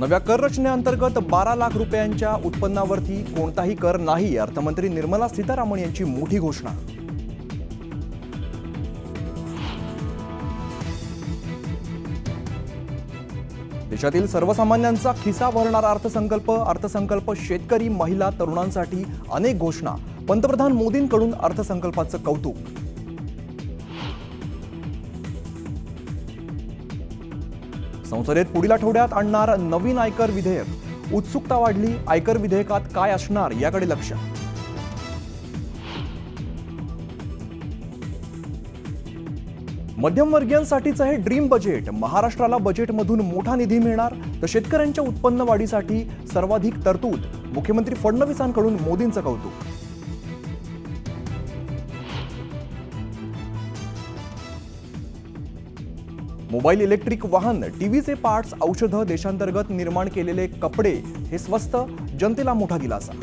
नव्या कर रचनेअंतर्गत 12 लाख रुपयांच्या उत्पन्नावरती कोणताही कर नाही. अर्थमंत्री निर्मला सीतारामन यांची मोठी घोषणा. देशातील सर्वसामान्यांचा खिसा भरणारा अर्थसंकल्प शेतकरी, महिला, तरुणांसाठी अनेक घोषणा. पंतप्रधान मोदींकडून अर्थसंकल्पाचं कौतुक. संसदेत पुढील आठवड्यात आणणार नवीन आयकर विधेयक. उत्सुकता वाढली. आयकर विधेयकात काय असणार याकडे लक्ष. मध्यमवर्गीयांसाठीचं हे ड्रीम बजेट. महाराष्ट्राला बजेटमधून मोठा निधी मिळणार, तर शेतकऱ्यांच्या उत्पन्न वाढीसाठी सर्वाधिक तरतूद. मुख्यमंत्री फडणवीसांकडून मोदींचं कौतुक. मोबाईल, इलेक्ट्रिक वाहन, टीव्हीचे पार्ट्स, औषधं, देशांतर्गत निर्माण केलेले कपडे हे स्वस्त. जनतेला मोठा दिलासा.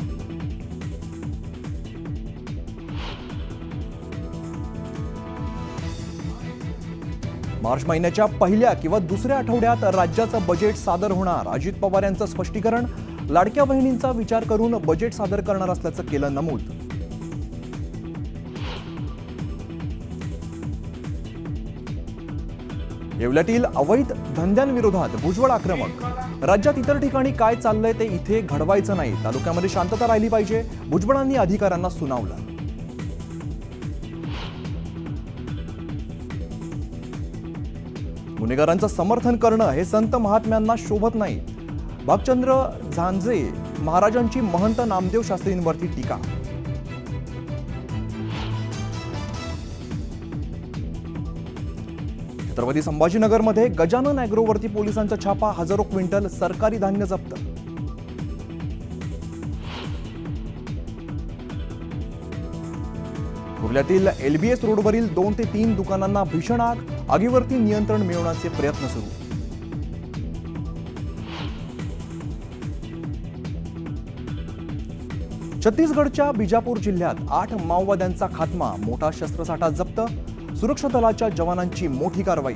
मार्च महिन्याच्या पहिल्या किंवा दुसऱ्या आठवड्यात राज्याचं बजेट सादर होणार. अजित पवार यांचं स्पष्टीकरण. लाडक्या बहिणींचा विचार करून बजेट सादर करणार असल्याचं केलं नमूद. येवल्यातील अवैध धंद्यांविरोधात भुजबळ आक्रमक. राज्यात इतर ठिकाणी काय चाललंय ते इथे घडवायचं नाही. तालुक्यामध्ये शांतता राहिली पाहिजे. भुजबळांनी अधिकाऱ्यांना सुनावलं. गुन्हेगारांचं समर्थन करणं हे संत महात्म्यांना शोभत नाही. भागचंद्र झांजे महाराजांची महंत नामदेव शास्त्रींवरती टीका. छत्रपती संभाजीनगरमध्ये गजानन अॅग्रोवरती पोलिसांचा छापा. हजारो क्विंटल सरकारी धान्य जप्त. कुर्ल्यातील एलबीएस रोडवरील 2 ते 3 दुकानांना भीषण आग. आगीवरती नियंत्रण मिळवण्याचे प्रयत्न सुरू. छत्तीसगडच्या बिजापूर जिल्ह्यात 8 माओवाद्यांचा खात्मा. मोठा शस्त्रसाठा जप्त. सुरक्षा दलाच्या जवानांची मोठी कारवाई.